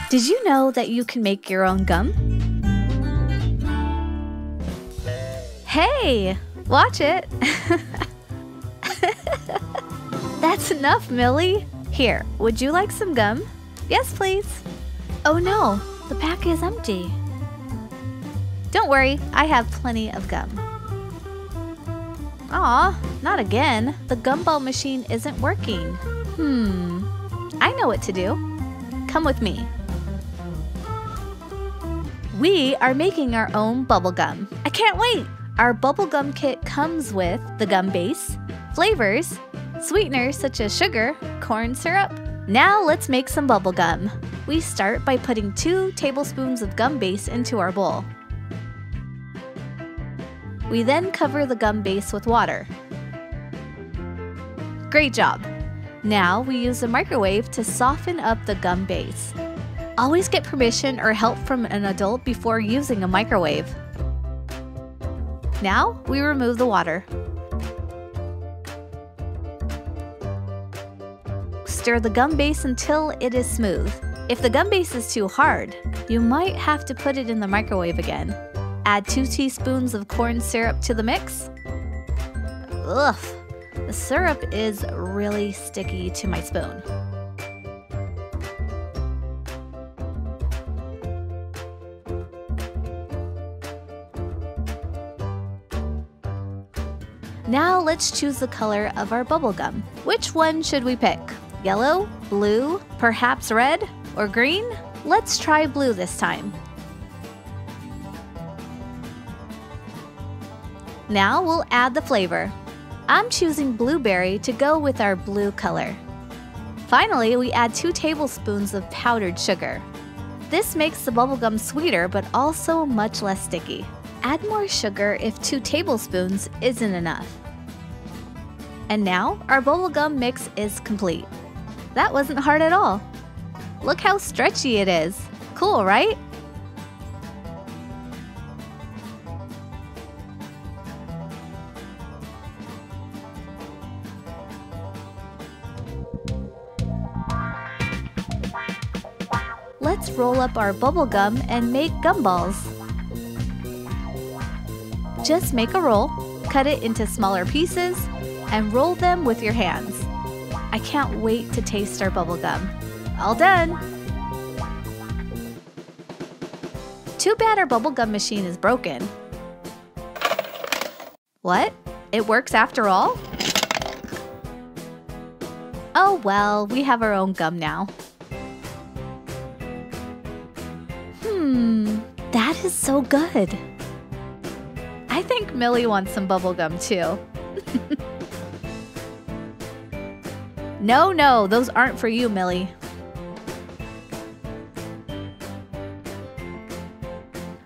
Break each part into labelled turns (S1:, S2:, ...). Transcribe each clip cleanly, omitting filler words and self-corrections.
S1: Did you know that you can make your own gum? Hey, watch it. That's enough, Millie. Here, would you like some gum? Yes, please. Oh no, the pack is empty. Don't worry, I have plenty of gum. Aw, not again. The gumball machine isn't working. I know what to do. Come with me. We are making our own bubble gum. I can't wait! Our bubblegum kit comes with the gum base, flavors, sweeteners such as sugar, corn syrup. Now let's make some bubble gum. We start by putting 2 tablespoons of gum base into our bowl. We then cover the gum base with water. Great job! Now we use a microwave to soften up the gum base. Always get permission or help from an adult before using a microwave. Now we remove the water. Stir the gum base until it is smooth. If the gum base is too hard, you might have to put it in the microwave again. Add 2 teaspoons of corn syrup to the mix. Ugh, the syrup is really sticky to my spoon. Now let's choose the color of our bubble gum. Which one should we pick? Yellow, blue, perhaps red, or green? Let's try blue this time. Now we'll add the flavor. I'm choosing blueberry to go with our blue color. Finally, we add 2 tablespoons of powdered sugar. This makes the bubblegum sweeter but also much less sticky. Add more sugar if 2 tablespoons isn't enough. And now our bubblegum mix is complete. That wasn't hard at all. Look how stretchy it is. Cool, right? Let's roll up our bubble gum and make gumballs. Just make a roll, cut it into smaller pieces, and roll them with your hands. I can't wait to taste our bubble gum. All done! Too bad our bubblegum machine is broken. What? It works after all? Oh well, we have our own gum now. That is so good. I think Millie wants some bubblegum too. No, those aren't for you, Millie.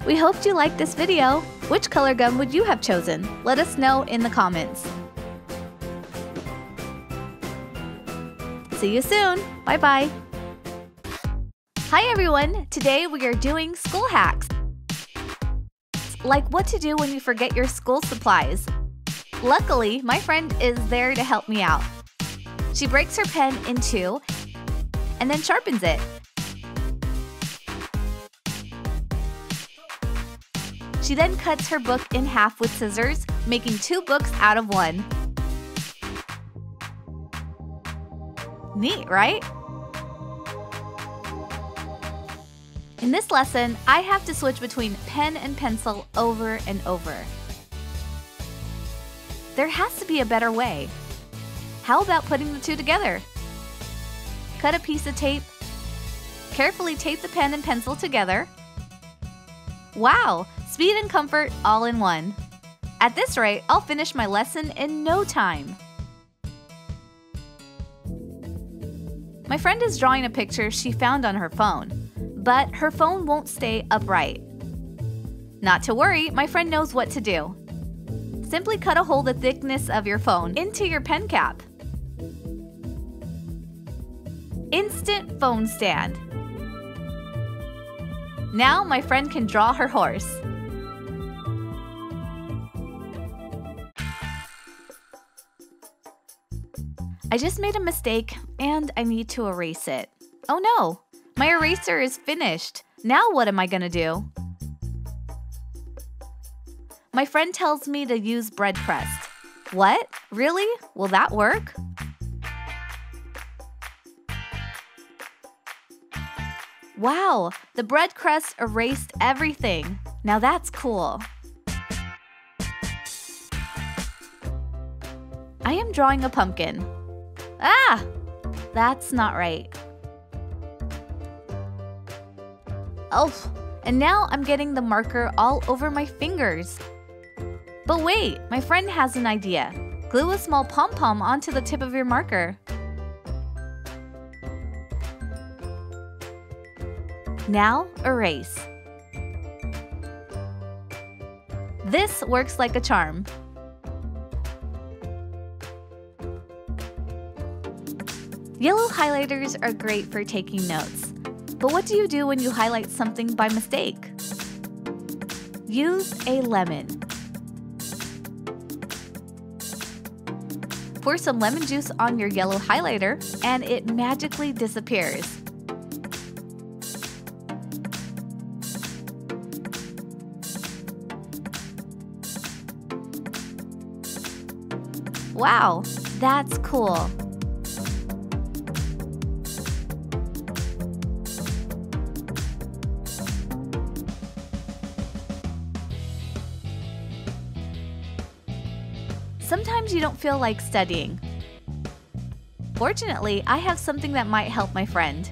S1: We hoped you liked this video. Which color gum would you have chosen? Let us know in the comments. See you soon. Bye-bye. Hi everyone. Today we are doing school hacks. Like what to do when you forget your school supplies. Luckily, my friend is there to help me out. She breaks her pen in 2 and then sharpens it. She then cuts her book in half with scissors, making 2 books out of 1. Neat, right? In this lesson, I have to switch between pen and pencil over and over. There has to be a better way. How about putting the 2 together? Cut a piece of tape. Carefully tape the pen and pencil together. Wow! Speed and comfort all in one. At this rate, I'll finish my lesson in no time. My friend is drawing a picture she found on her phone. But her phone won't stay upright. Not to worry, my friend knows what to do. Simply cut a hole the thickness of your phone into your pen cap. Instant phone stand. Now my friend can draw her horse. I just made a mistake and I need to erase it. Oh no! My eraser is finished. Now what am I gonna do? My friend tells me to use bread crust. What? Really? Will that work? Wow, the bread crust erased everything. Now that's cool. I am drawing a pumpkin. Ah! That's not right. Oh, and now I'm getting the marker all over my fingers. But wait, my friend has an idea. Glue a small pom-pom onto the tip of your marker. Now erase. This works like a charm. Yellow highlighters are great for taking notes. But what do you do when you highlight something by mistake? Use a lemon. Pour some lemon juice on your yellow highlighter and it magically disappears. Wow, that's cool. Sometimes you don't feel like studying. Fortunately, I have something that might help my friend.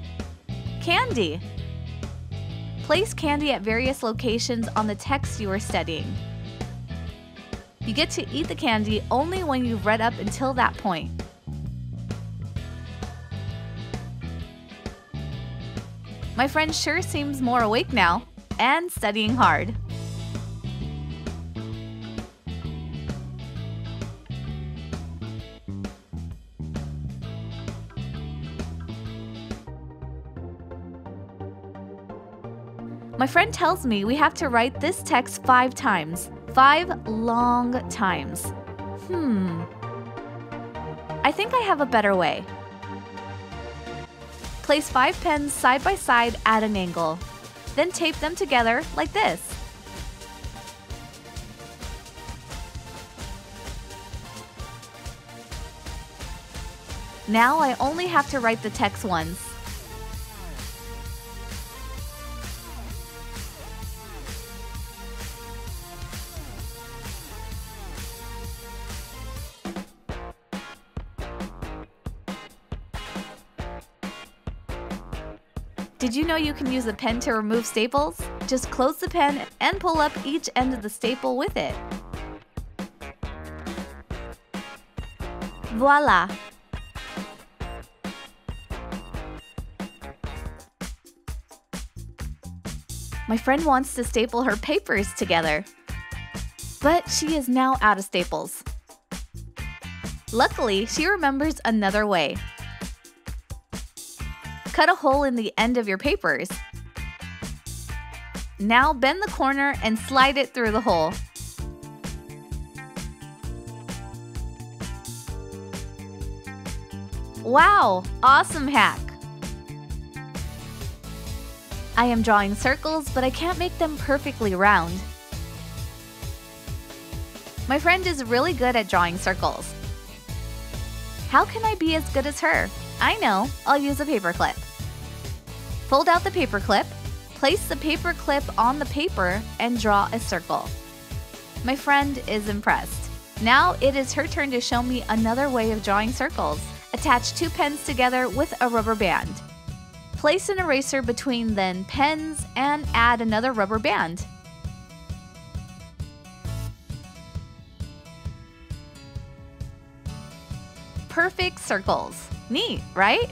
S1: Candy. Place candy at various locations on the text you are studying. You get to eat the candy only when you've read up until that point. My friend sure seems more awake now and studying hard. My friend tells me we have to write this text 5 times. 5 long times. I think I have a better way. Place 5 pens side by side at an angle. Then tape them together like this. Now I only have to write the text once. Did you know you can use a pen to remove staples? Just close the pen and pull up each end of the staple with it. Voila! My friend wants to staple her papers together, but she is now out of staples. Luckily, she remembers another way. Cut a hole in the end of your papers. Now bend the corner and slide it through the hole. Wow, awesome hack! I am drawing circles, but I can't make them perfectly round. My friend is really good at drawing circles. How can I be as good as her? I know, I'll use a paper clip. Fold out the paper clip, place the paper clip on the paper, and draw a circle. My friend is impressed. Now it is her turn to show me another way of drawing circles. Attach 2 pens together with a rubber band. Place an eraser between the pens and add another rubber band. Perfect circles. Neat, right?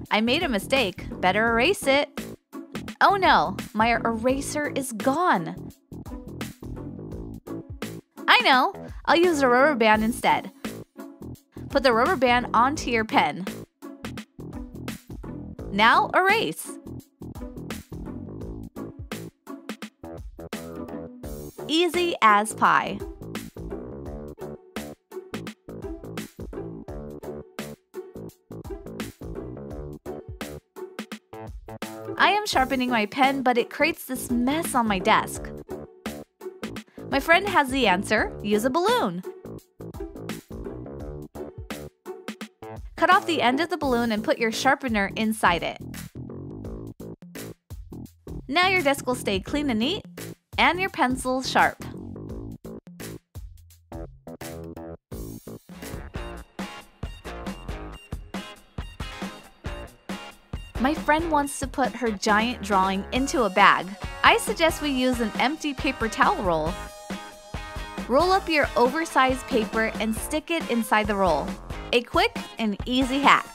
S1: I made a mistake. Better erase it. Oh no, my eraser is gone. I know, I'll use a rubber band instead. Put the rubber band onto your pen. Now erase. Easy as pie. I am sharpening my pen, but it creates this mess on my desk. My friend has the answer. Use a balloon. Cut off the end of the balloon and put your sharpener inside it. Now your desk will stay clean and neat, and your pencil sharp. My friend wants to put her giant drawing into a bag. I suggest we use an empty paper towel roll. Roll up your oversized paper and stick it inside the roll. A quick and easy hack.